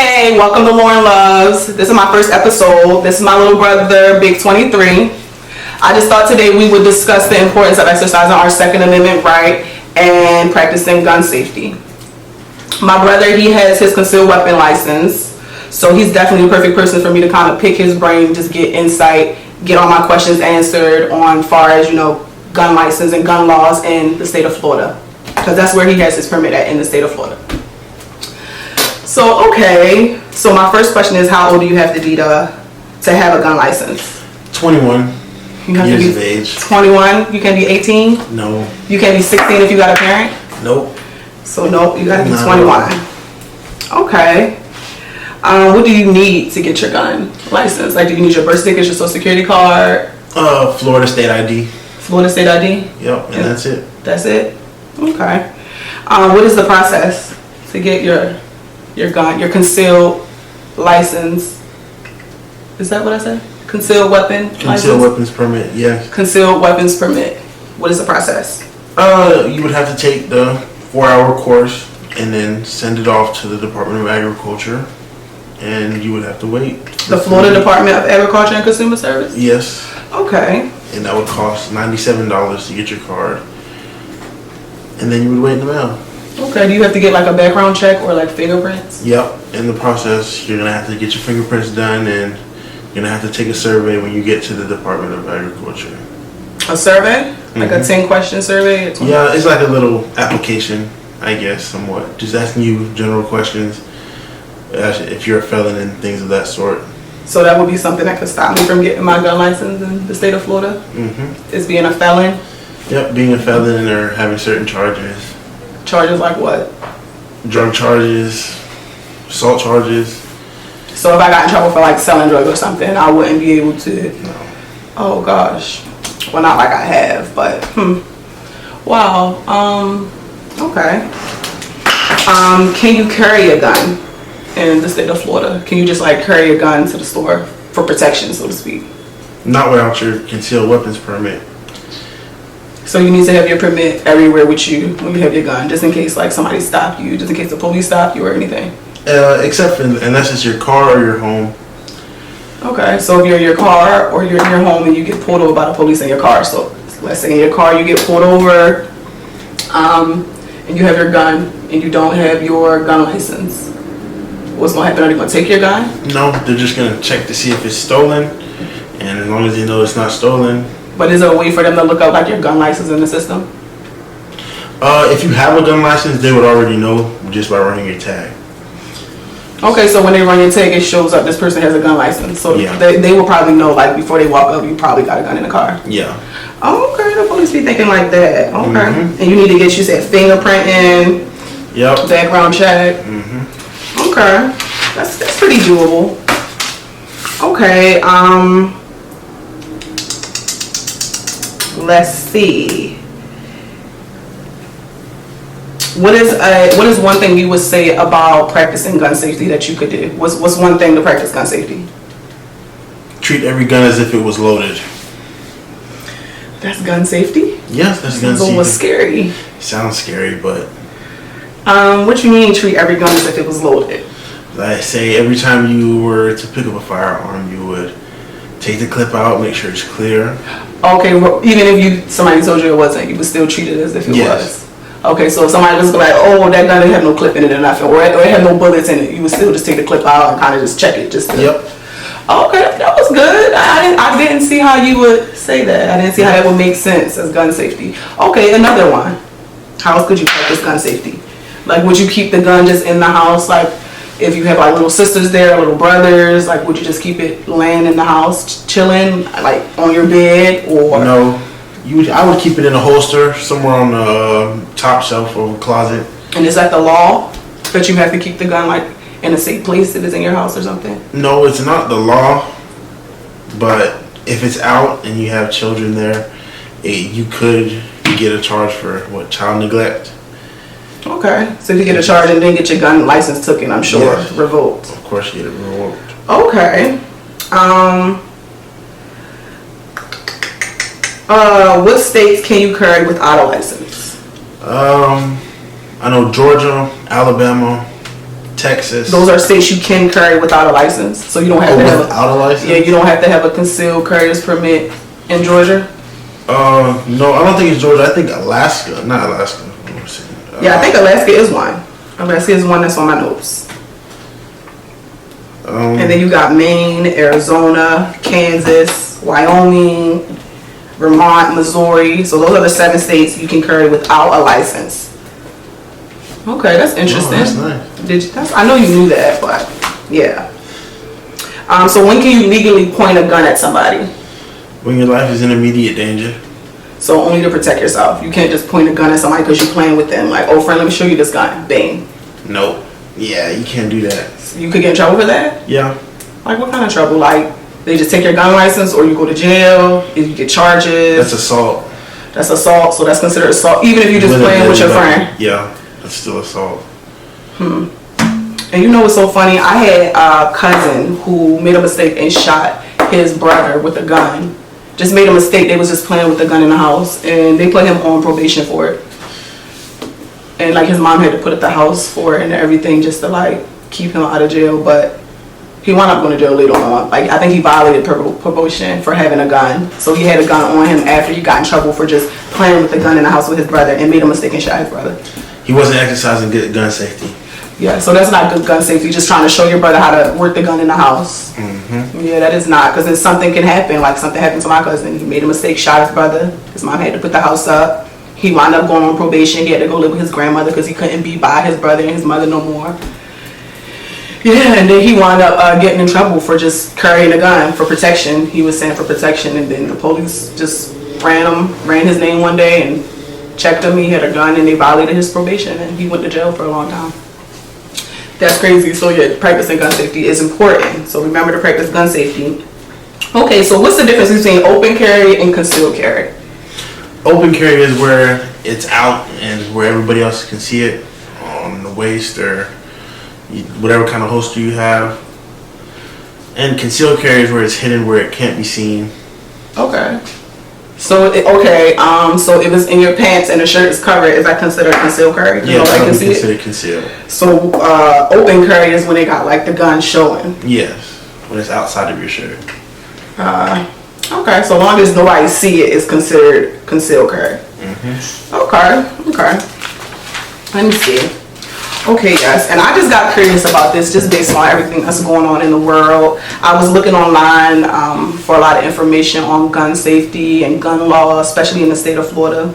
Hey, welcome to Lauren Loves. This is my first episode. This is my little brother, Big 23. I just thought today we would discuss the importance of exercising our Second Amendment right and practicing gun safety. My brother, he has his concealed weapon license, so he's definitely the perfect person for me to kind of pick his brain, just get insight, get all my questions answered on far as, gun license and gun laws in the state of Florida, because that's where he has his permit at, in the state of Florida. So my first question is, how old do you have to be to have a gun license? 21 you have years to be of age. 21? You can't be 18? No. You can't be 16 if you got a parent? Nope. So nope, you gotta be 21. Okay. What do you need to get your gun license? Like, do you need your birth certificate, your social security card? Florida State ID. Florida State ID? Yep, and that's it. That's it? Okay. What is the process to get your gun, your concealed license? Is that what I said? Concealed weapon license? Concealed weapons permit, yes. Concealed weapons permit. What is the process? You would have to take the 4-hour course and then send it off to the Department of Agriculture, and you would have to wait. The Florida Department of Agriculture and Consumer Service? Yes. Okay. And that would cost $97 to get your card, and then you would wait in the mail. Okay, do you have to get like a background check or like fingerprints? Yep. In the process, you're gonna have to get your fingerprints done, and you're gonna have to take a survey when you get to the Department of Agriculture. A survey? Like a 10-question survey? Yeah, it's like a little application, I guess, somewhat. Just asking you general questions, if you're a felon and things of that sort. So that would be something that could stop me from getting my gun license in the state of Florida? Mm-hmm. Is being a felon? Yep, being a felon or having certain charges. Charges like what? Drug charges, assault charges. So if I got in trouble for like selling drugs or something, I wouldn't be able to? No. Oh gosh. Well, not like I have, but wow. Okay. Can you carry a gun in the state of Florida? Can you just like carry a gun to the store for protection, so to speak? Not without your concealed weapons permit. So you need to have your permit everywhere with you when you have your gun, just in case like somebody stopped you, just in case the police stopped you or anything? Except for unless it's your car or your home. Okay, so if you're in your car or you're in your home and you get pulled over by the police in your car, so let's say in your car you get pulled over and you have your gun and you don't have your gun license, what's going to happen? Are they going to take your gun? No, they're just going to check to see if it's stolen, and as long as they know it's not stolen. But is there a way for them to look up like your gun license in the system? If you have a gun license, they would already know just by running your tag. Okay, so when they run your tag, it shows up this person has a gun license. So yeah. they will probably know, like, before they walk up, you probably got a gun in the car. Yeah. Oh, okay, the police be thinking like that. Okay. Mm-hmm. And you need to get, you said, fingerprinting. Yep. Background check. Mm-hmm. Okay. That's pretty doable. Okay, let's see. What is one thing you would say about practicing gun safety that you could do? What's one thing to practice gun safety? Treat every gun as if it was loaded. That's gun safety? Yes, that's gun safety. It's a little scary. Sounds scary, but what you mean treat every gun as if it was loaded? Like say every time you were to pick up a firearm, you would take the clip out, make sure it's clear. Okay, well, even if somebody told you it wasn't, you would still treat it as if it was. Okay, so if somebody was like, oh, that gun didn't have no clip in it or nothing, or it had no bullets in it, you would still just take the clip out and kind of just check it. Yep. Okay, that was good. I didn't see how you would say that. I didn't see how that would make sense as gun safety. Okay, another one. How else could you practice gun safety? Like, would you keep the gun just in the house? Like, if you have like little sisters there, little brothers, like, would you just keep it laying in the house, chilling, like on your bed, or? No. I would keep it in a holster somewhere on the top shelf of a closet. And is that the law that you have to keep the gun like in a safe place if it's in your house or something? No, it's not the law, but if it's out and you have children there, you could get a charge for child neglect. Okay, so if you get a charge and then get your gun license taken, I'm sure, revoked. Of course you get it revoked. Okay. What states can you carry without a license? I know Georgia, Alabama, Texas. Those are states you can carry without a license, so you don't have to have without a license. Yeah, you don't have to have a concealed carrier's permit in Georgia. No, I don't think it's Georgia. I think Alaska, not Alaska. Let me see. Yeah, I think Alaska is one. Alaska is one that's on my notes. And then you got Maine, Arizona, Kansas, Wyoming, Vermont, Missouri. So those are the 7 states you can carry without a license. Okay, that's interesting. Oh, that's nice. I know you knew that, but yeah. So when can you legally point a gun at somebody? When your life is in immediate danger. So only to protect yourself. You can't just point a gun at somebody because you're playing with them. Like, oh friend, let me show you this gun. Bang. Nope. Yeah, you can't do that. You could get in trouble for that? Yeah. Like what kind of trouble? Like they just take your gun license, or you go to jail, you get charges? That's assault. That's assault, so that's considered assault, even if you're just playing with your friend? Yeah, that's still assault. And you know what's so funny? I had a cousin who made a mistake and shot his brother with a gun. Just made a mistake. They was just playing with the gun in the house, and they put him on probation for it. And like his mom had to put up the house for it and everything just to like keep him out of jail, but he wound up going to jail later on. Like I think he violated probation for having a gun. So he had a gun on him after he got in trouble for just playing with the gun in the house with his brother and made a mistake and shot his brother. He wasn't exercising good gun safety. Yeah, so that's not good gun safety. Just trying to show your brother how to work the gun in the house. Yeah, that is not, because then something can happen. Like something happened to my cousin. He made a mistake, shot his brother. His mom had to put the house up. He wound up going on probation. He had to go live with his grandmother because he couldn't be by his brother and his mother no more. Yeah, and then he wound up getting in trouble for just carrying a gun for protection. He was saying for protection, and then the police just ran his name one day and checked him. He had a gun and they violated his probation and he went to jail for a long time. That's crazy. So yeah, practicing gun safety is important. So remember to practice gun safety. Okay, so what's the difference between open carry and concealed carry? Open carry is where it's out and where everybody else can see it on the waist or whatever kind of holster you have. And concealed carry is where it's hidden, where it can't be seen. Okay. So so if it's in your pants and the shirt is covered, is that considered concealed carry? Yeah, that would be considered concealed. So open carry is when they got like the gun showing. Yes, when it's outside of your shirt. Okay, so long as nobody see it, it's considered concealed carry. Okay. Let me see. Okay, yes, and I just got curious about this just based on everything that's going on in the world. I was looking online for a lot of information on gun safety and gun law, especially in the state of Florida.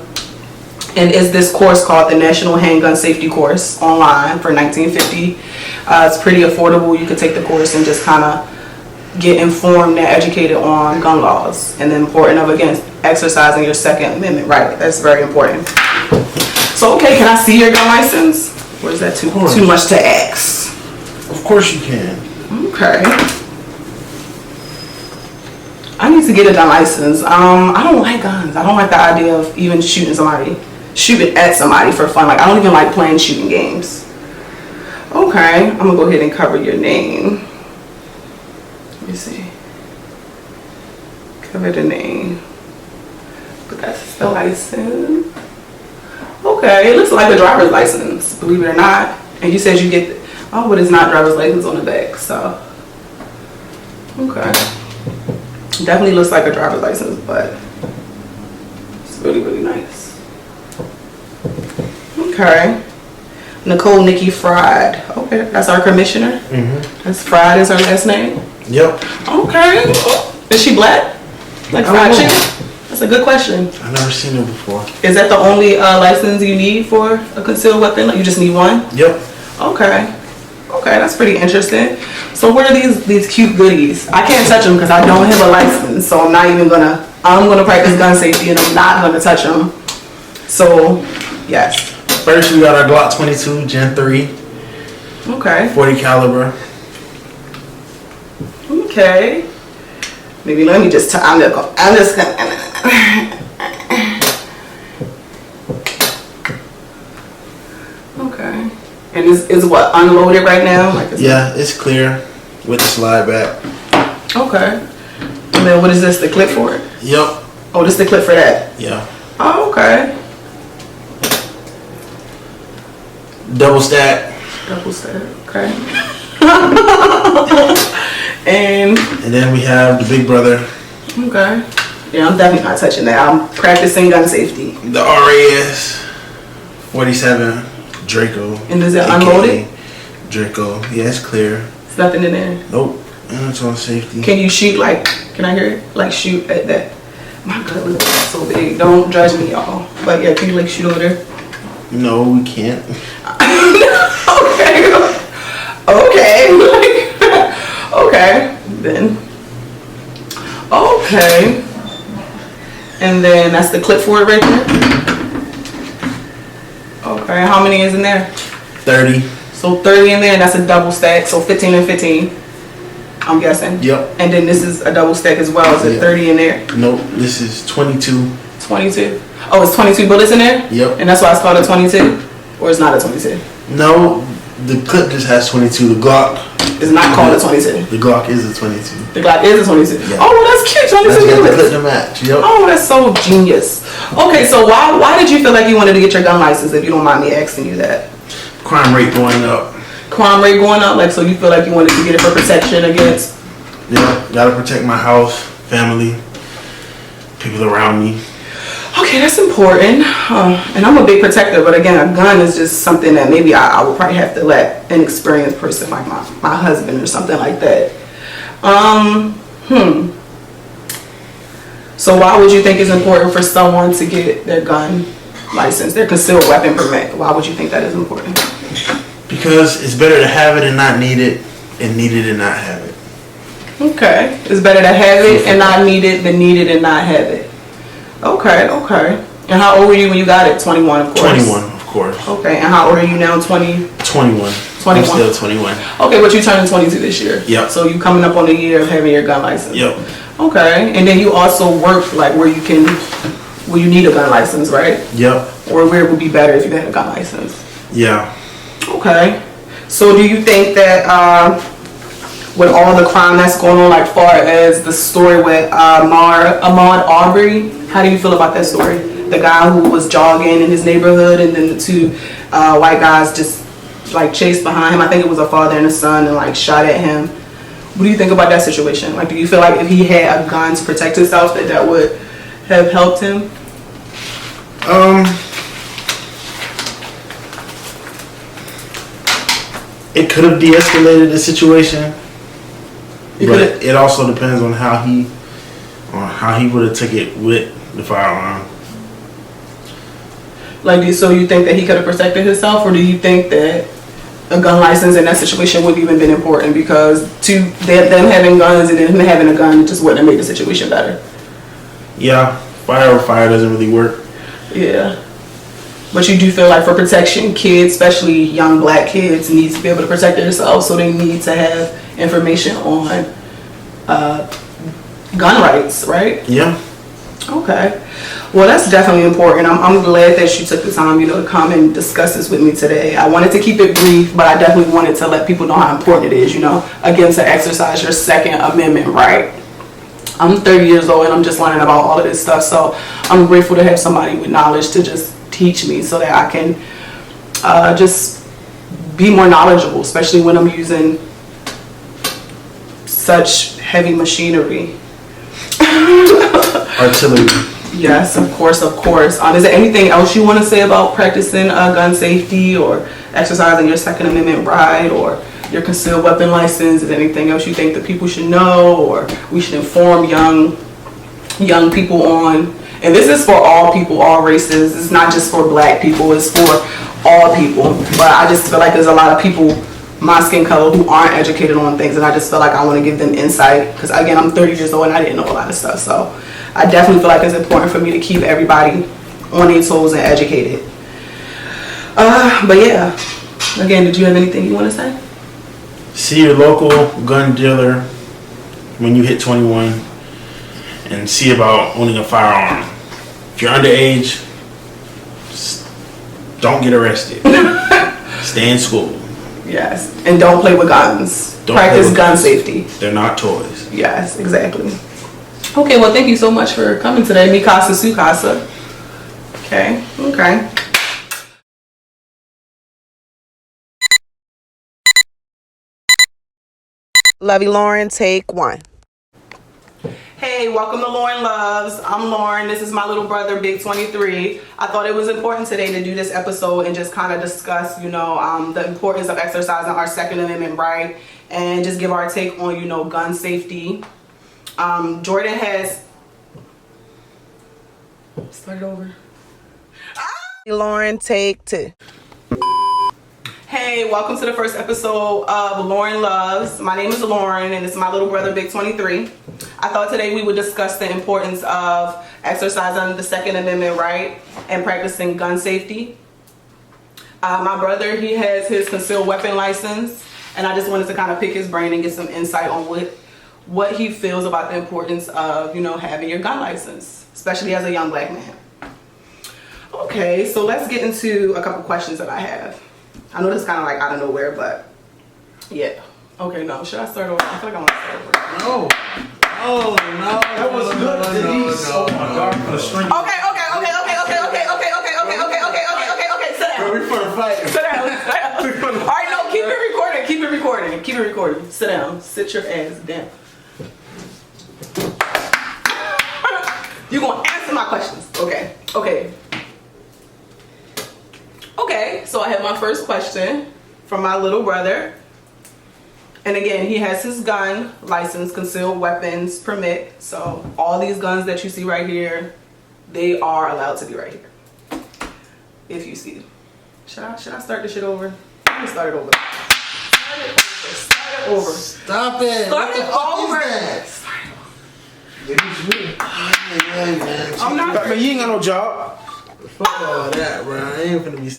And it's this course called the National Handgun Safety Course online for $19.50. It's pretty affordable. You could take the course and just kind of get informed and educated on gun laws and the importance of, again, exercising your Second Amendment right. That's very important. So, okay, can I see your gun license? Or is that too much to ask? Of course you can. Okay. I need to get a gun license. I don't like guns. I don't like the idea of even shooting at somebody for fun. Like, I don't even like playing shooting games. Okay, I'm gonna go ahead and cover your name. Let me see. Cover the name. But that's the license. Okay, it looks like a driver's license, believe it or not. And you said you get, but it's not driver's license on the back, so. Okay. Definitely looks like a driver's license, but it's really, really nice. Okay. Nicole Nikki Fried. Okay, that's our commissioner. That's Fried is her last name. Yep. Okay. Is she black? Like fried chicken? That's a good question. I've never seen it before. Is that the only license you need for a concealed weapon? Like you just need one? Yep. Okay. Okay, that's pretty interesting. So what are these cute goodies? I can't touch them because I don't have a license, so I'm gonna practice gun safety and I'm not gonna touch them. So, yes. First we got our Glock 22 Gen 3. Okay. 40 caliber. Okay. Maybe let me just I'm just gonna okay. And is what unloaded right now? Like It's clear with the slide back. Okay. And then what is this? The clip for it? Yep. Oh, this is the clip for that? Yeah. Oh, okay. Double stack. Double stack. Okay. and then we have the big brother. Okay. Yeah, I'm definitely not touching that. I'm practicing gun safety. The RAS 47 Draco. And is it AKA unloaded? Draco. Yeah, it's clear. There's nothing in there. Nope. And it's on safety. Can you shoot can I hear it? Like shoot at that. My gun looks so big. Don't judge me, y'all. But yeah, can you like shoot over there? No, we can't. Okay. Okay. Okay. Then. Okay. And then that's the clip for it right there. Okay. How many is in there? 30. So 30 in there, and that's a double stack. So 15 and 15. I'm guessing. Yep. And then this is a double stack as well. Is it 30 in there? Nope. This is 22. 22. Oh, it's 22 bullets in there? Yep. And that's why it's called a 22? Or it's not a 22? No, the clip just has 22. The Glock It's not called a 22. The Glock is a 22. The Glock is a 22. Yeah. Oh, well, that's cute. 22 That's got the bullets. clip to match. Yep. Oh, that's so genius. Okay, so why did you feel like you wanted to get your gun license, if you don't mind me asking you that? Crime rate going up. Crime rate going up? Like, so you feel like you wanted to get it for protection against? Yeah, gotta protect my house, family, people around me. Okay, that's important. And I'm a big protector, but again, a gun is just something that maybe I would probably have to let an experienced person like my husband or something like that. So why would you think it's important for someone to get their gun license, their concealed weapon permit? Why would you think that is important? Because it's better to have it and not need it, and need it and not have it. Okay, it's better to have it and not need it than need it and not have it. Okay, okay. And how old were you when you got it? 21, of course. 21, of course. Okay, and how old are you now? 20? 21. 21. I'm still 21. Okay, but you turning 22 this year. Yep. So you coming up on a year of having your gun license. Yep. Okay, and then you also work like where you need a gun license, right? Yep. Or where it would be better if you had a gun license. Yeah. Okay. So do you think that with all the crime that's going on, like far as the story with Ahmaud Arbery, how do you feel about that story? The guy who was jogging in his neighborhood and then the two white guys just like chased behind him. I think it was a father and a son, and like shot at him. What do you think about that situation? Like, do you feel like if he had a gun to protect himself that would have helped him? It could have de-escalated the situation, but it also depends on how he would have took it with the firearm. Like, so you think that he could have protected himself, or do you think that a gun license in that situation wouldn't even been important because them having guns and him having a gun just wouldn't have made the situation better? Yeah, fire doesn't really work. Yeah. But you do feel like for protection, kids, especially young black kids, need to be able to protect themselves, so they need to have information on gun rights, right? Yeah. Okay. Well, that's definitely important. I'm glad that you took the time, to come and discuss this with me today. I wanted to keep it brief, but I definitely wanted to let people know how important it is, again, to exercise your Second Amendment right. I'm 30 years old and I'm just learning about all of this stuff, so I'm grateful to have somebody with knowledge to just teach me so that I can just be more knowledgeable, especially when I'm using such heavy machinery. Artillery. Yes, of course, of course. Is there anything else you want to say about practicing gun safety or exercising your Second Amendment right or your concealed weapon license? Is there anything else you think that people should know or we should inform young people on? And this is for all people, all races. It's not just for black people, it's for all people. But I just feel like there's a lot of people my skin color who aren't educated on things, and I just feel like I want to give them insight because again, I'm 30 years old and I didn't know a lot of stuff, so I definitely feel like it's important for me to keep everybody on their toes and educated. But yeah, again, did you have anything you want to say? See your local gun dealer when you hit 21 and see about owning a firearm. If you're underage, don't get arrested. Stay in school. Yes, and don't play with guns. Practice gun safety. They're not toys. Yes, exactly. Okay, well, thank you so much for coming today. Mi casa, su casa. Okay. Lovey Lauren, take one. Hey, welcome to Lauren Loves. I'm Lauren. This is my little brother, Big 23. I thought it was important today to do this episode and just kind of discuss, the importance of exercising our Second Amendment right and just give our take on, gun safety. Jordan has... Start it over. Lauren, take two. Hey, welcome to the first episode of Lauren Loves. My name is Lauren and it's my little brother, Big 23. I thought today we would discuss the importance of exercising the Second Amendment right and practicing gun safety. My brother, he has his concealed weapon license, and I just wanted to kind of pick his brain and get some insight on what he feels about the importance of, having your gun license, especially as a young black man. Okay, so let's get into a couple questions that I have. I know this is kind of like out of nowhere, but yeah. Okay, no, should I start over? I feel like I want to start over. No. Oh no, that was good. Denise. Oh my God, for the string. Okay. Sit down. We're for the fight. Sit down. All right, no, keep it recording. Sit down. Sit your ass down. You're gonna answer my questions. Okay, so I have my first question from my little brother. And again, he has his gun license, concealed weapons permit. So all these guns that you see right here, they are allowed to be right here. If you see them. Should I start this shit over? Let me start it over. Start it over. Stop it. Start it over. I'm not. Man, you ain't got no job. Fuck all that, bro. I ain't gonna be.